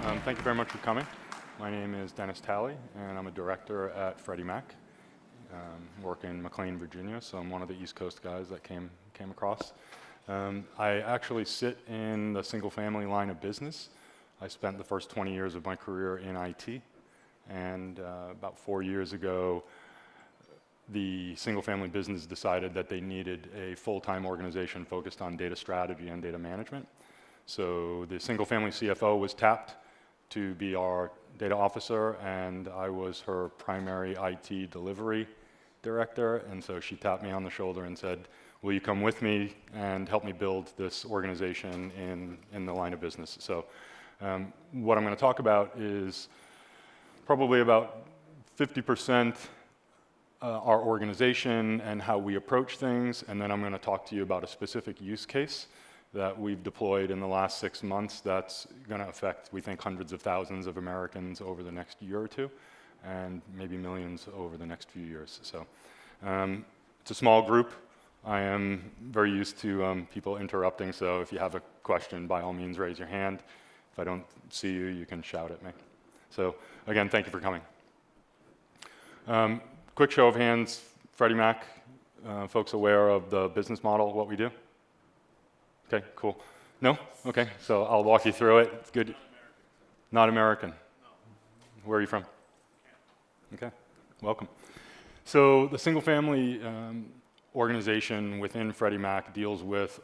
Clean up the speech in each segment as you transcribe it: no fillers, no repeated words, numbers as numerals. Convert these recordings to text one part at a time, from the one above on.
Thank you very much for coming. My name is Dennis Talley, and I'm a director at Freddie Mac. Work in McLean, Virginia, so I'm one of the East Coast guys that came across. I actually sit in the single-family line of business. I spent the first 20 years of my career in IT, and about 4 years ago, the single-family business decided that they needed a full-time organization focused on data strategy and data management. So the single-family CFO was tapped to be our data officer, and I was her primary IT delivery director, and so she tapped me on the shoulder and said, will you come with me and help me build this organization in the line of business? So what I'm going to talk about is probably about 50% our organization and how we approach things, and then I'm going to talk to you about a specific use case that we've deployed in the last 6 months that's going to affect, we think, hundreds of thousands of Americans over the next year or two, and maybe millions over the next few years. So it's a small group. I am very used to people interrupting, so if you have a question, by all means, raise your hand. If I don't see you, you can shout at me. So again, thank you for coming. Quick show of hands, Freddie Mac, folks aware of the business model, what we do? Okay, cool. No? Okay, so I'll walk you through it. It's good. Not American? No. Where are you from? Okay, welcome. So the single-family organization within Freddie Mac deals with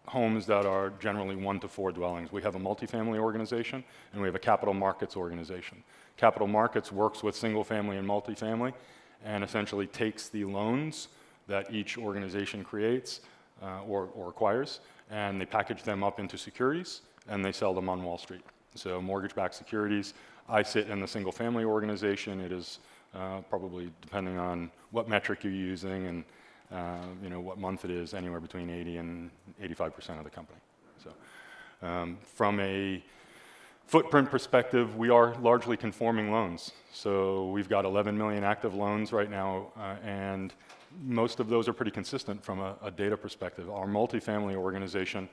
homes that are generally 1 to 4 dwellings. We have a multifamily organization, and we have a capital markets organization. Capital markets works with single-family and multifamily, and essentially takes the loans that each organization creates or acquires, and they package them up into securities, and they sell them on Wall Street. So mortgage-backed securities. I sit in the single-family organization. It is probably, depending on what metric you're using and what month it is, anywhere between 80 and 85% of the company. So from a footprint perspective, we are largely conforming loans. So we've got 11 million active loans right now, and most of those are pretty consistent from a data perspective. Our multifamily organization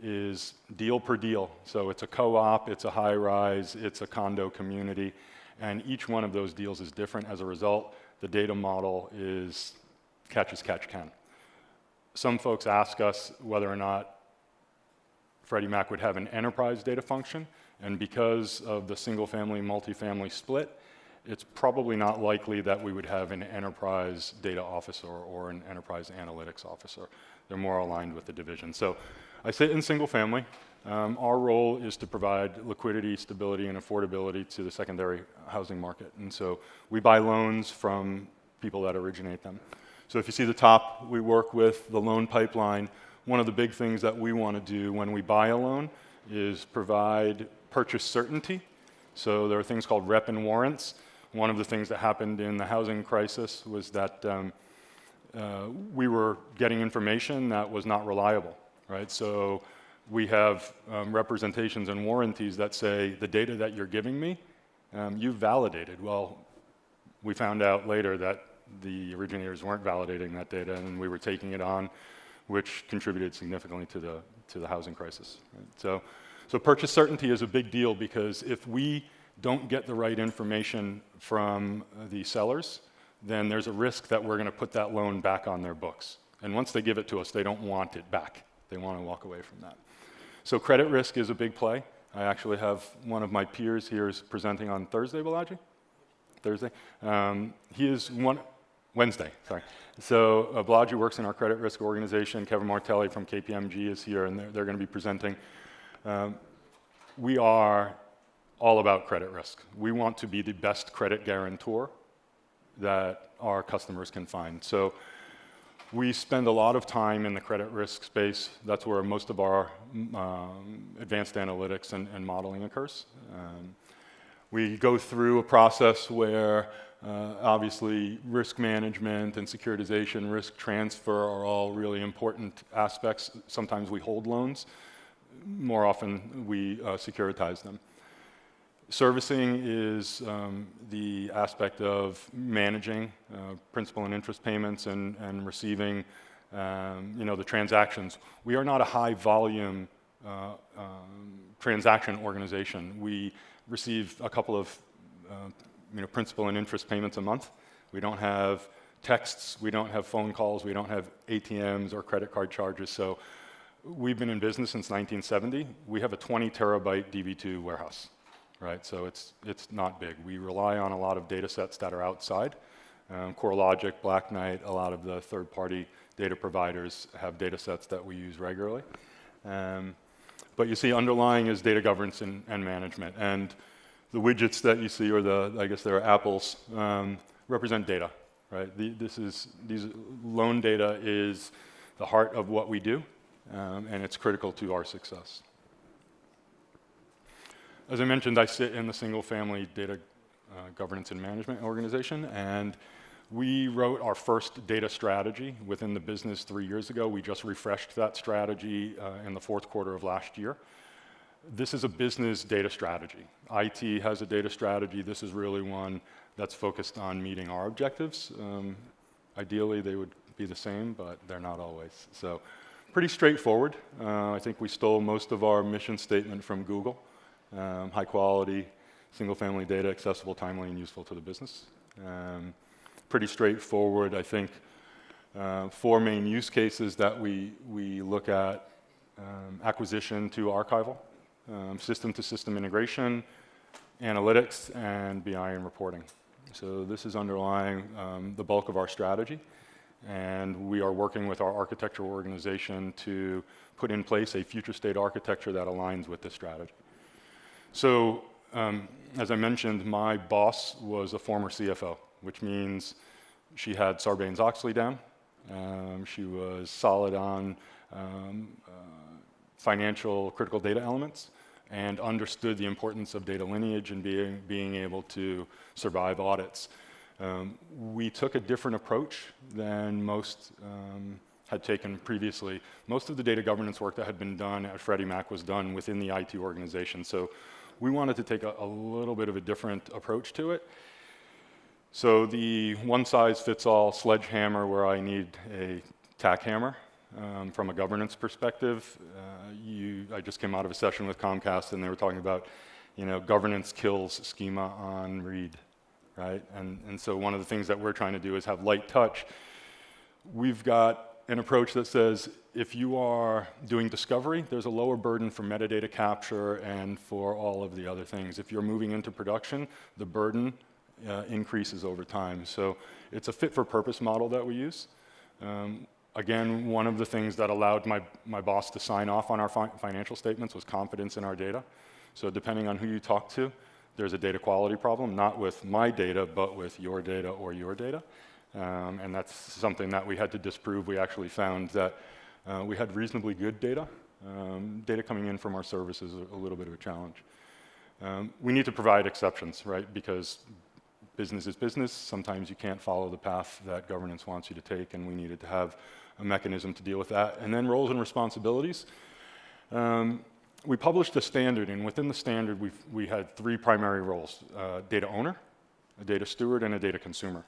is deal per deal. So it's a co-op, it's a high-rise, it's a condo community, and each one of those deals is different. As a result, the data model is catch as catch can. Some folks ask us whether or not Freddie Mac would have an enterprise data function, and because of the single-family, multifamily split, it's probably not likely that we would have an enterprise data officer or an enterprise analytics officer. They're more aligned with the division. So I sit in single family. Our role is to provide liquidity, stability, and affordability to the secondary housing market. And so we buy loans from people that originate them. So if you see the top, we work with the loan pipeline. One of the big things that we want to do when we buy a loan is provide purchase certainty. So there are things called rep and warrants. One of the things that happened in the housing crisis was that we were getting information that was not reliable, right? So we have representations and warranties that say the data that you're giving me, you've validated. Well, we found out later that the originators weren't validating that data, and we were taking it on, which contributed significantly to the housing crisis. Right? So purchase certainty is a big deal, because if we don't get the right information from the sellers, then there's a risk that we're going to put that loan back on their books. And once they give it to us, they don't want it back. They want to walk away from that. So credit risk is a big play. I actually have one of my peers here is presenting on Thursday, Balaji? Thursday? He is Wednesday, sorry. So Balaji works in our credit risk organization. Kevin Martelli from KPMG is here, and they're going to be presenting. We are all about credit risk. We want to be the best credit guarantor that our customers can find. So we spend a lot of time in the credit risk space. That's where most of our advanced analytics and modeling occurs. We go through a process where obviously risk management and securitization, risk transfer are all really important aspects. Sometimes we hold loans. More often we securitize them. Servicing is the aspect of managing principal and interest payments and receiving the transactions. We are not a high volume transaction organization. We receive a couple of principal and interest payments a month. We don't have texts, we don't have phone calls, we don't have ATMs or credit card charges. So we've been in business since 1970. We have a 20 terabyte DB2 warehouse, right? So it's not big. We rely on a lot of data sets that are outside. CoreLogic, Black Knight, a lot of the third-party data providers have data sets that we use regularly. But you see underlying is data governance and management. And the widgets that you see, or I guess they're apples, represent data, right? These loan data is the heart of what we do, and it's critical to our success. As I mentioned, I sit in the single-family data governance and management organization, and we wrote our first data strategy within the business 3 years ago. We just refreshed that strategy in the fourth quarter of last year. This is a business data strategy. IT has a data strategy. This is really one that's focused on meeting our objectives. Ideally, they would be the same, but they're not always. So pretty straightforward. I think we stole most of our mission statement from Google. High quality, single-family data, accessible, timely, and useful to the business. Pretty straightforward. I think 4 main use cases that we look at: acquisition to archival, system-to-system integration, analytics, and BI and reporting. So this is underlying the bulk of our strategy, and we are working with our architectural organization to put in place a future state architecture that aligns with this strategy. So as I mentioned, my boss was a former CFO, which means she had Sarbanes-Oxley down. She was solid on financial critical data elements and understood the importance of data lineage and being able to survive audits. We took a different approach than most had taken previously. Most of the data governance work that had been done at Freddie Mac was done within the IT organization. So we wanted to take a little bit of a different approach to it. So the one-size-fits-all sledgehammer where I need a tack hammer from a governance perspective. I just came out of a session with Comcast and they were talking about, governance kills schema on read, right? And so one of the things that we're trying to do is have light touch. We've got an approach that says if you are doing discovery, there's a lower burden for metadata capture and for all of the other things. If you're moving into production, the burden increases over time. So it's a fit-for-purpose model that we use. Again, one of the things that allowed my boss to sign off on our financial statements was confidence in our data. So depending on who you talk to, there's a data quality problem, not with my data, but with your data or your data. And that's something that we had to disprove. We actually found that we had reasonably good data. Data coming in from our service is a little bit of a challenge. We need to provide exceptions, right? Because business is business. Sometimes you can't follow the path that governance wants you to take, and we needed to have a mechanism to deal with that. And then roles and responsibilities. We published a standard, and within the standard, we had 3 primary roles: data owner, a data steward, and a data consumer.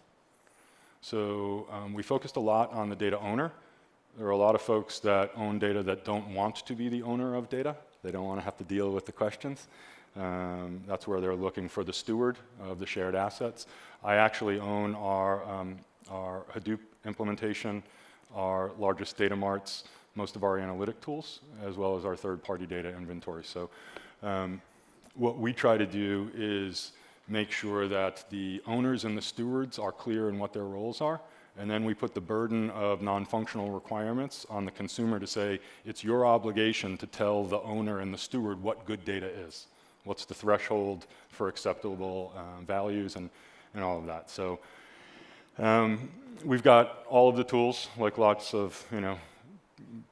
So we focused a lot on the data owner. There are a lot of folks that own data that don't want to be the owner of data. They don't want to have to deal with the questions. That's where they're looking for the steward of the shared assets. I actually own our Hadoop implementation, our largest data marts, most of our analytic tools, as well as our third-party data inventory. So what we try to do is make sure that the owners and the stewards are clear in what their roles are, and then we put the burden of non-functional requirements on the consumer to say, it's your obligation to tell the owner and the steward what good data is. What's the threshold for acceptable values and all of that. So we've got all of the tools, like lots of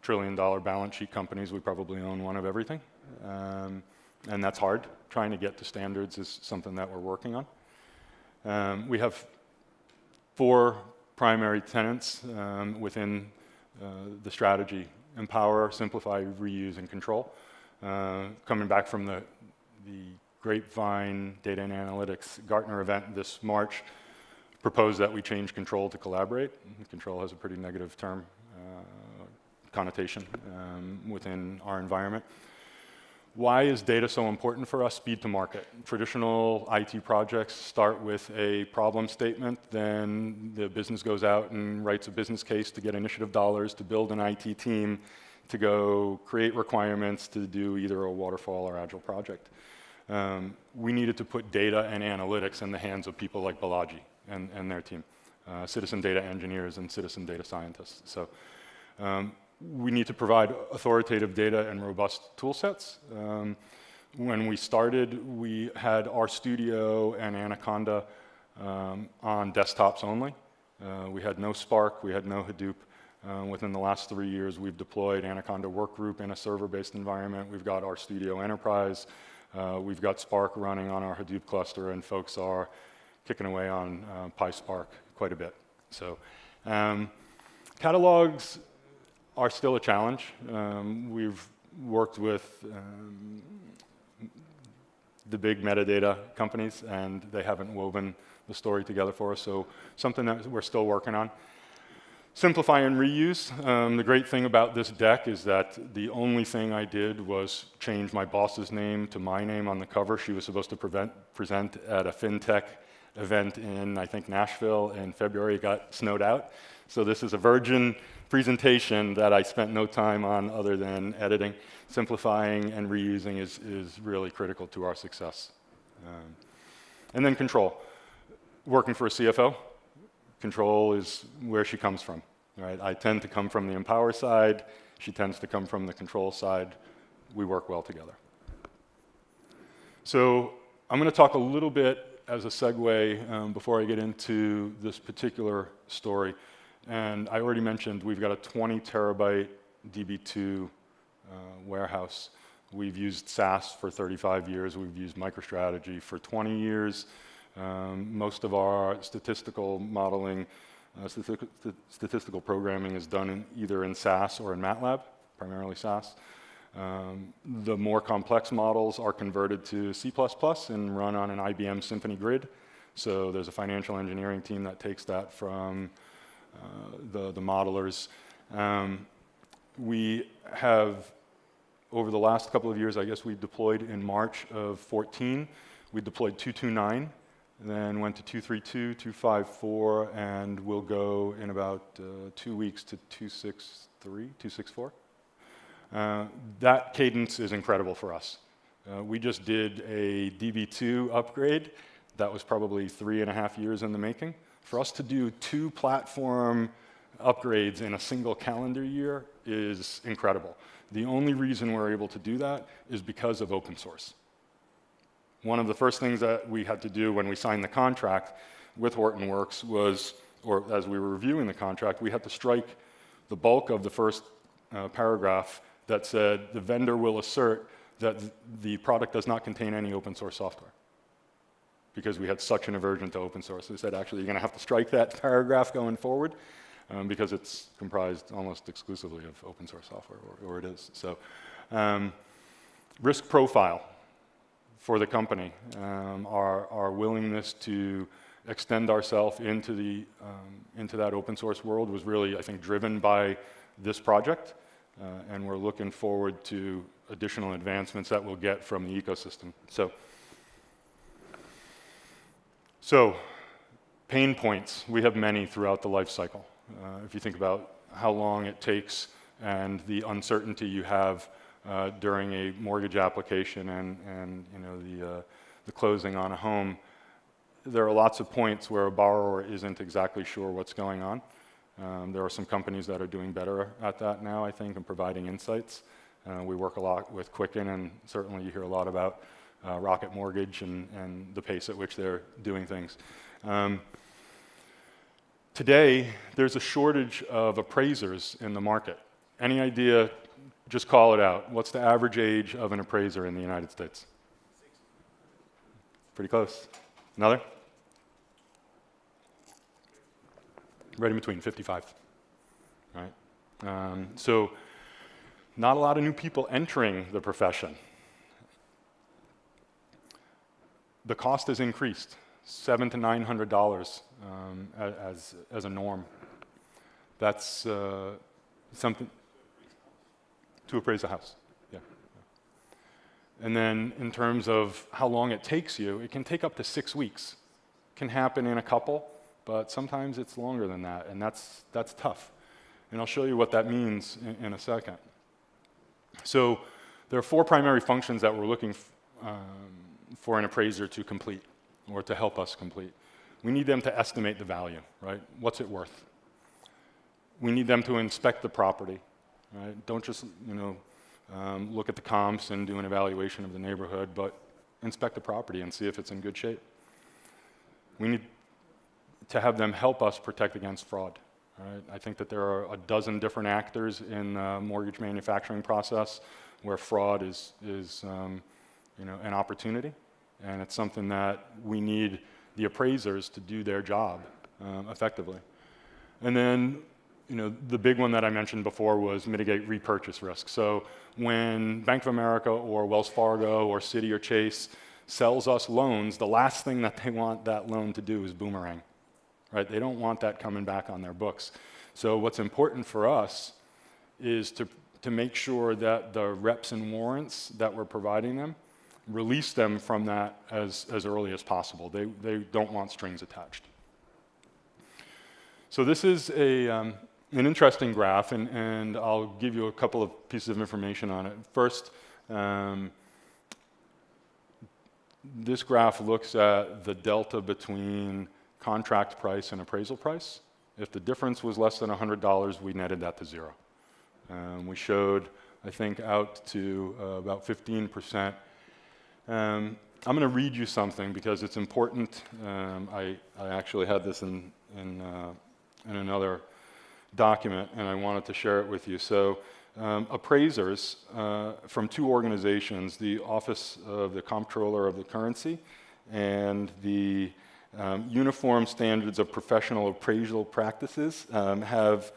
trillion-dollar balance sheet companies. We probably own one of everything, and that's hard. Trying to get to standards is something that we're working on. We have 4 primary tenets within the strategy: empower, simplify, reuse, and control. Coming back from the Grapevine Data and Analytics Gartner event this March, proposed that we change control to collaborate. Control has a pretty negative term connotation within our environment. Why is data so important for us? Speed to market. Traditional IT projects start with a problem statement, then the business goes out and writes a business case to get initiative dollars to build an IT team to go create requirements to do either a waterfall or agile project. We needed to put data and analytics in the hands of people like Balaji and their team, citizen data engineers and citizen data scientists. So we need to provide authoritative data and robust tool sets. When we started, we had RStudio and Anaconda on desktops only. We had no Spark, we had no Hadoop. Within the last 3 years, we've deployed Anaconda Workgroup in a server-based environment. We've got RStudio Enterprise. We've got Spark running on our Hadoop cluster, and folks are kicking away on PySpark quite a bit. So catalogs are still a challenge. We've worked with the big metadata companies, and they haven't woven the story together for us, so something that we're still working on. Simplify and reuse. The great thing about this deck is that the only thing I did was change my boss's name to my name on the cover. She was supposed to present at a FinTech event in, I think, Nashville in February. It got snowed out. So this is a virgin presentation that I spent no time on other than editing. Simplifying and reusing is really critical to our success. And then control. Working for a CFO, control is where she comes from. Right? I tend to come from the empower side. She tends to come from the control side. We work well together. So I'm going to talk a little bit as a segue before I get into this particular story. And I already mentioned we've got a 20 terabyte DB2 warehouse. We've used SAS for 35 years. We've used MicroStrategy for 20 years. Most of our statistical modeling, statistical programming is done either in SAS or in MATLAB, primarily SAS. The more complex models are converted to C++ and run on an IBM Symphony Grid. So there's a financial engineering team that takes that from the modelers. We have, over the last couple of years, I guess we deployed in March of 14, we deployed 229, then went to 232, 254, and we'll go in about 2 weeks to 263, 264. That cadence is incredible for us. We just did a DB2 upgrade that was probably 3.5 years in the making. For us to do 2 platform upgrades in a single calendar year is incredible. The only reason we're able to do that is because of open source. One of the first things that we had to do when we signed the contract with Hortonworks was, or as we were reviewing the contract, we had to strike the bulk of the first paragraph that said the vendor will assert that the product does not contain any open source software, because we had such an aversion to open source. We said, actually, you're going to have to strike that paragraph going forward because it's comprised almost exclusively of open source software, or it is. So risk profile for the company, our willingness to extend ourselves into that open source world was really, I think, driven by this project. And we're looking forward to additional advancements that we'll get from the ecosystem. So pain points, we have many throughout the life cycle. If you think about how long it takes and the uncertainty you have during a mortgage application and you know, the closing on a home, there are lots of points where a borrower isn't exactly sure what's going on. There are some companies that are doing better at that now, I think, and providing insights. We work a lot with Quicken, and certainly you hear a lot about Rocket Mortgage and the pace at which they're doing things. Today, there's a shortage of appraisers in the market. Any idea? Just call it out. What's the average age of an appraiser in the United States? 60. Pretty close. Another? Right in between, 55. Right? So not a lot of new people entering the profession. The cost has increased, $700 to $900 as a norm. That's something to appraise a house. Yeah. And then in terms of how long it takes you, it can take up to 6 weeks. It can happen in a couple, but sometimes it's longer than that, and that's tough. And I'll show you what that means in a second. So there are 4 primary functions that we're looking for an appraiser to complete, or to help us complete. We need them to estimate the value, right? What's it worth? We need them to inspect the property, right? Don't just, look at the comps and do an evaluation of the neighborhood, but inspect the property and see if it's in good shape. We need to have them help us protect against fraud, right? I think that there are a dozen different actors in the mortgage manufacturing process where fraud is an opportunity, and it's something that we need the appraisers to do their job effectively. And then, the big one that I mentioned before was mitigate repurchase risk. So when Bank of America or Wells Fargo or Citi or Chase sells us loans, the last thing that they want that loan to do is boomerang, right? They don't want that coming back on their books. So what's important for us is to make sure that the reps and warrants that we're providing them, release them from that as early as possible. They don't want strings attached. So this is an interesting graph, and I'll give you a couple of pieces of information on it. First, this graph looks at the delta between contract price and appraisal price. If the difference was less than $100, we netted that to 0. We showed, I think, out to about 15%. I'm going to read you something because it's important. I actually had this in another document, and I wanted to share it with you. So appraisers from 2 organizations, the Office of the Comptroller of the Currency and the Uniform Standards of Professional Appraisal Practices, have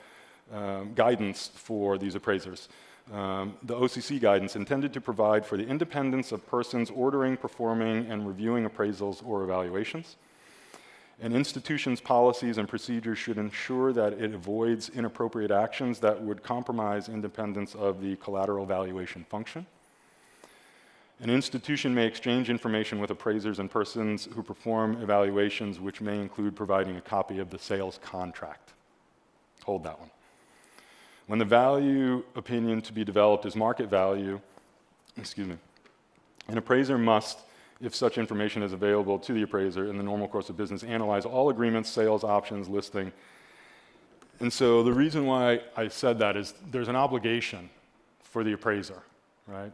guidance for these appraisers. The OCC guidance intended to provide for the independence of persons ordering, performing, and reviewing appraisals or evaluations. An institution's policies and procedures should ensure that it avoids inappropriate actions that would compromise independence of the collateral valuation function. An institution may exchange information with appraisers and persons who perform evaluations, which may include providing a copy of the sales contract. Hold that one. When the value opinion to be developed is market value, an appraiser must, if such information is available to the appraiser in the normal course of business, analyze all agreements, sales, options, listing. And so the reason why I said that is there's an obligation for the appraiser, right?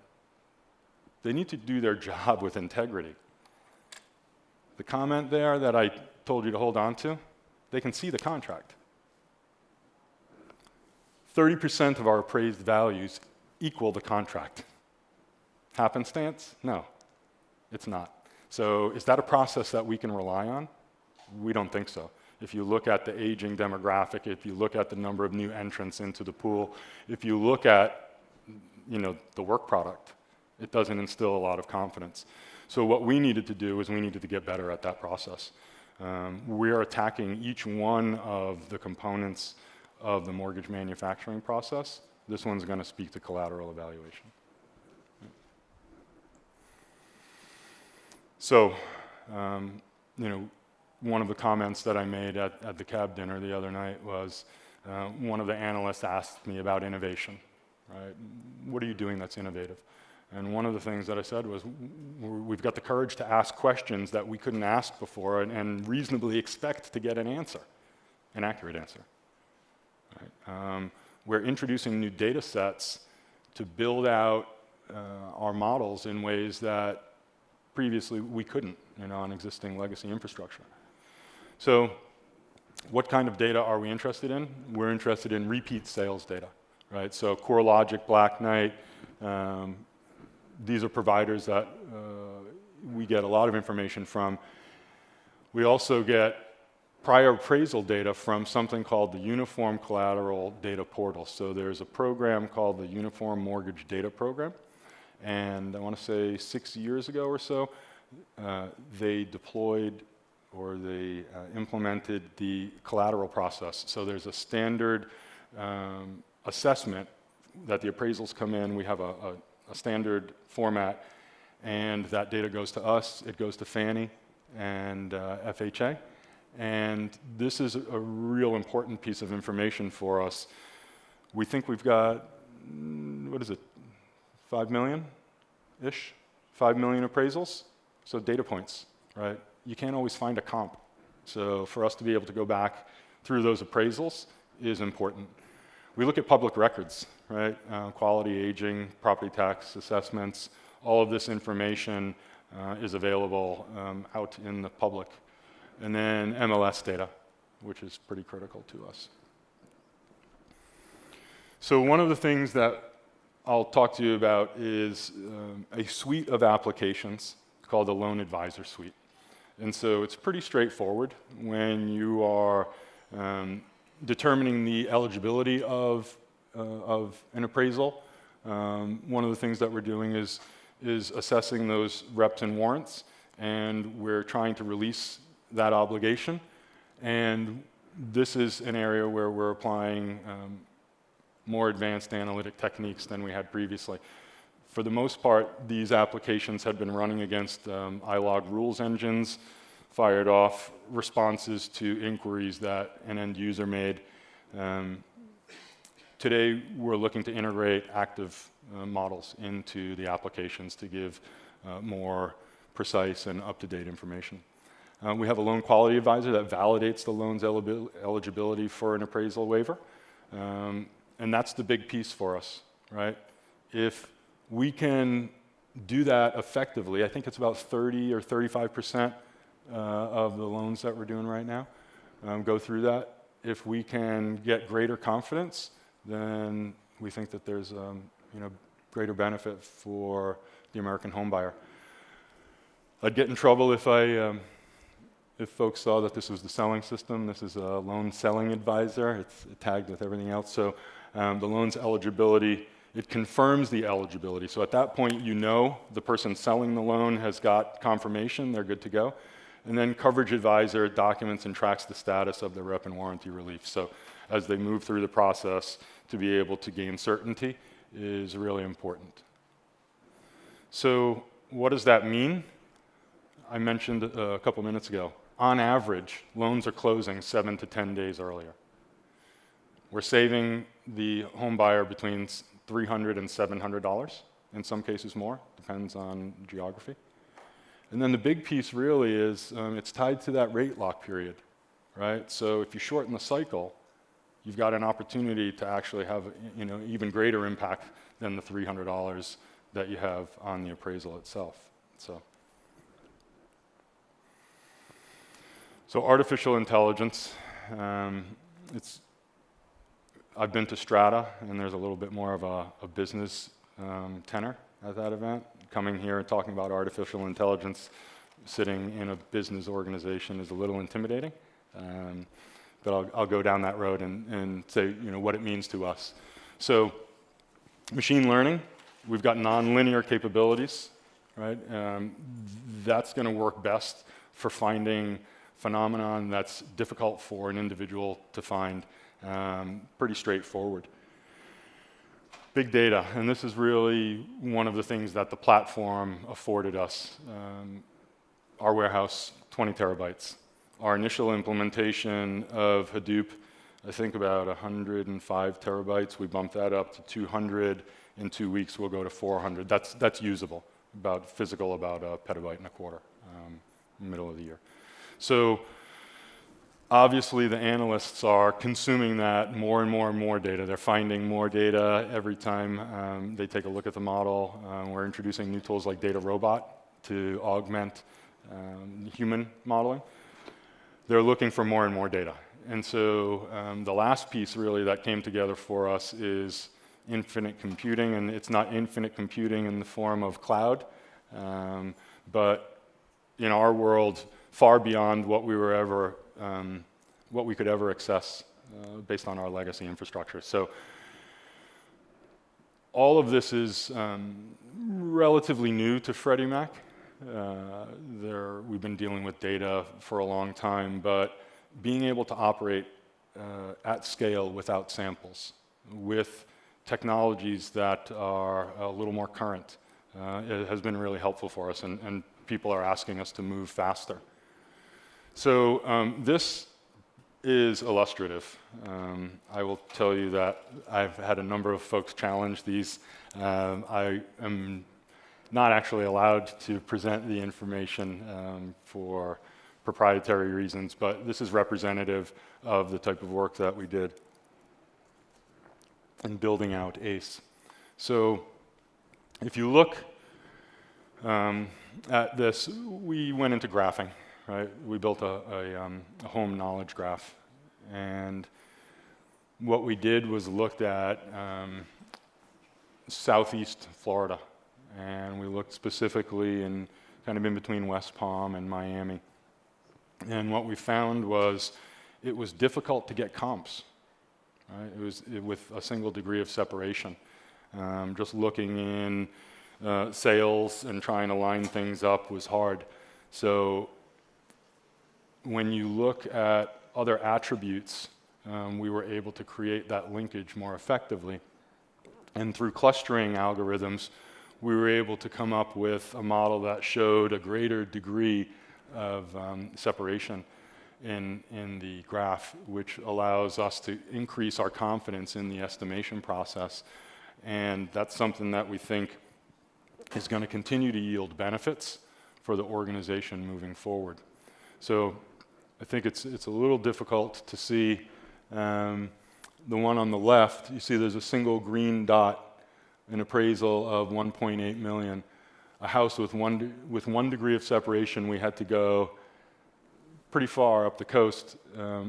They need to do their job with integrity. The comment there that I told you to hold on to, they can see the contract. 30% of our appraised values equal the contract. Happenstance? No. It's not. So is that a process that we can rely on? We don't think so. If you look at the aging demographic, if you look at the number of new entrants into the pool, if you look at the work product, it doesn't instill a lot of confidence. So what we needed to do is we needed to get better at that process. We are attacking each one of the components of the mortgage manufacturing process. This one's going to speak to collateral evaluation. So, one of the comments that I made at the cab dinner the other night was one of the analysts asked me about innovation, right? What are you doing that's innovative? And one of the things that I said was we've got the courage to ask questions that we couldn't ask before and reasonably expect to get an answer, an accurate answer. Right? We're introducing new data sets to build out our models in ways that previously we couldn't on existing legacy infrastructure. So what kind of data are we interested in? We're interested in repeat sales data, right? So CoreLogic, Black Knight, these are providers that we get a lot of information from. We also get prior appraisal data from something called the Uniform Collateral Data Portal. So there's a program called the Uniform Mortgage Data Program. And I want to say 6 years ago or so, they deployed or they implemented the collateral process. So there's a standard assessment that the appraisals come in. We have a standard format, and that data goes to us, it goes to Fannie and FHA. And this is a real important piece of information for us. We think we've got, what is it, 5 million-ish? 5 million appraisals? So data points, right? You can't always find a comp. So for us to be able to go back through those appraisals is important. We look at public records, right? Quality, aging, property tax assessments, all of this information is available out in the public. And then MLS data, which is pretty critical to us. So one of the things that I'll talk to you about is a suite of applications called the Loan Advisor Suite. And so it's pretty straightforward when you are determining the eligibility of an appraisal. One of the things that we're doing is assessing those reps and warrants, and we're trying to release that obligation. And this is an area where we're applying more advanced analytic techniques than we had previously. For the most part, these applications had been running against iLog rules engines, fired off responses to inquiries that an end user made. Today, we're looking to integrate active models into the applications to give more precise and up-to-date information. We have a loan quality advisor that validates the loan's eligibility for an appraisal waiver. And that's the big piece for us, right? If we can do that effectively, I think it's about 30 or 35% of the loans that we're doing right now go through that. If we can get greater confidence, then we think that there's greater benefit for the American home buyer. I'd get in trouble if folks saw that this was the selling system. This is a loan selling advisor. It's tagged with everything else. So the loan's eligibility, it confirms the eligibility. So at that point, you know the person selling the loan has got confirmation, they're good to go. And then Coverage Advisor documents and tracks the status of the rep and warranty relief. So as they move through the process, to be able to gain certainty is really important. So what does that mean? I mentioned a couple minutes ago, on average, loans are closing 7 to 10 days earlier. We're saving the home buyer between $300 and $700, in some cases more, depends on geography. And then the big piece really is it's tied to that rate lock period, right? So if you shorten the cycle, you've got an opportunity to actually have even greater impact than the $300 that you have on the appraisal itself. So artificial intelligence, I've been to Strata, and there's a little bit more of a business tenor at that event. Coming here and talking about artificial intelligence, sitting in a business organization is a little intimidating. But I'll go down that road and say what it means to us. So machine learning, we've got nonlinear capabilities, right? That's going to work best for finding phenomenon that's difficult for an individual to find. Pretty straightforward. Big data, and this is really one of the things that the platform afforded us. Our warehouse, 20 terabytes. Our initial implementation of Hadoop, I think about 105 terabytes. We bumped that up to 200. In 2 weeks, we'll go to 400. That's usable, about a petabyte and a quarter, middle of the year. So obviously, the analysts are consuming that more and more and more data. They're finding more data every time they take a look at the model. We're introducing new tools like DataRobot to augment human modeling. They're looking for more and more data. And so the last piece really that came together for us is infinite computing, and it's not infinite computing in the form of cloud, but in our world, far beyond what we could ever access based on our legacy infrastructure. So all of this is relatively new to Freddie Mac. We've been dealing with data for a long time, but being able to operate at scale without samples, with technologies that are a little more current, it has been really helpful for us, and people are asking us to move faster. So this is illustrative. I will tell you that I've had a number of folks challenge these. I am not actually allowed to present the information for proprietary reasons, but this is representative of the type of work that we did in building out ACE. So if you look at this, we went into graphing, right? We built a home knowledge graph, and what we did was looked at southeast Florida, and we looked specifically in kind of in between West Palm and Miami. And what we found was it was difficult to get comps, right? It was with a single degree of separation. Just looking in sales and trying to line things up was hard. So when you look at other attributes, we were able to create that linkage more effectively. And through clustering algorithms, we were able to come up with a model that showed a greater degree of separation in the graph, which allows us to increase our confidence in the estimation process. And that's something that we think is going to continue to yield benefits for the organization moving forward. So I think it's a little difficult to see the one on the left. You see there's a single green dot, an appraisal of 1.8 million. A house with one degree of separation, we had to go pretty far up the coast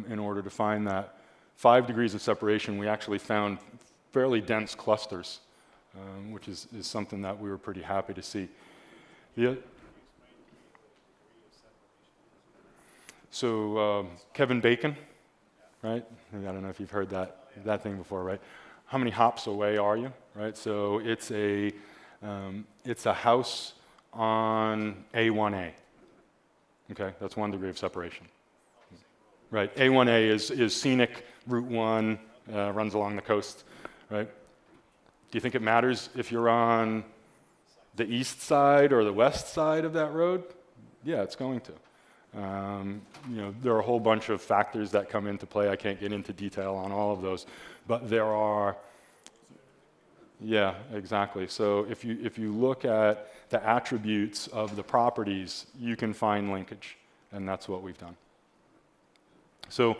in order to find that. 5 degrees of separation, we actually found fairly dense clusters, which is something that we were pretty happy to see. So Kevin Bacon, right? I don't know if you've heard that thing before, right? How many hops away are you, right? So it's a house on A1A. Okay, that's 1 degree of separation. Right, A1A is scenic, Route 1, runs along the coast, right? Do you think it matters if you're on the east side or the west side of that road? Yeah, it's going to. There are a whole bunch of factors that come into play. I can't get into detail on all of those, but there are. Yeah, exactly. So if you look at the attributes of the properties, you can find linkage, and that's what we've done. So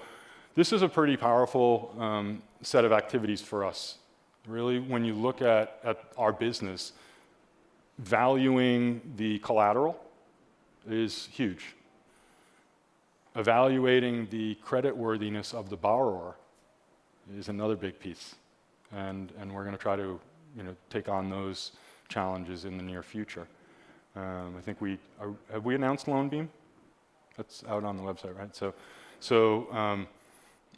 this is a pretty powerful set of activities for us. Really, when you look at our business, valuing the collateral is huge. Evaluating the creditworthiness of the borrower is another big piece. And we're going to try to take on those challenges in the near future. I think have we announced LoanBeam? That's out on the website, right? So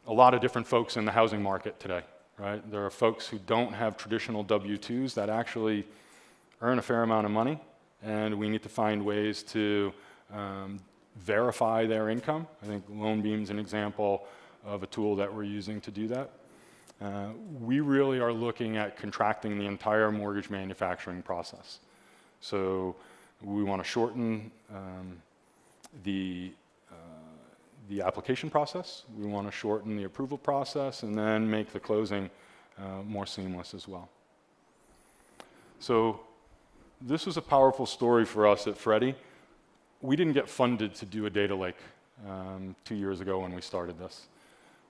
a lot of different folks in the housing market today, right? There are folks who don't have traditional W-2s that actually earn a fair amount of money, and we need to find ways to verify their income. I think LoanBeam's an example of a tool that we're using to do that. We really are looking at contracting the entire mortgage manufacturing process. So we want to shorten the application process. We want to shorten the approval process and then make the closing more seamless as well. So this was a powerful story for us at Freddie. We didn't get funded to do a data lake 2 years ago when we started this.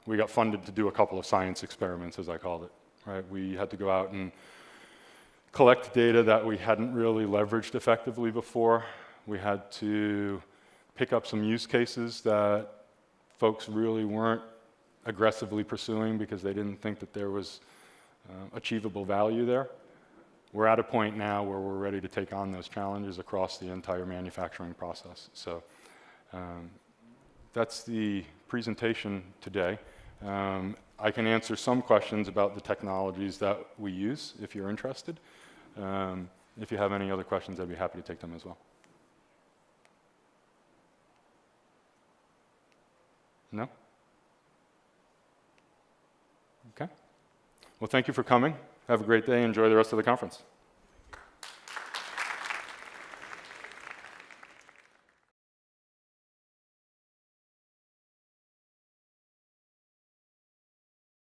We got funded to do a couple of science experiments, as I called it, right? We had to go out and collect data that we hadn't really leveraged effectively before. We had to pick up some use cases that folks really weren't aggressively pursuing because they didn't think that there was achievable value there. We're at a point now where we're ready to take on those challenges across the entire manufacturing process. So that's the presentation today. I can answer some questions about the technologies that we use if you're interested. If you have any other questions, I'd be happy to take them as well. No? Okay. Well, thank you for coming. Have a great day. Enjoy the rest of the conference.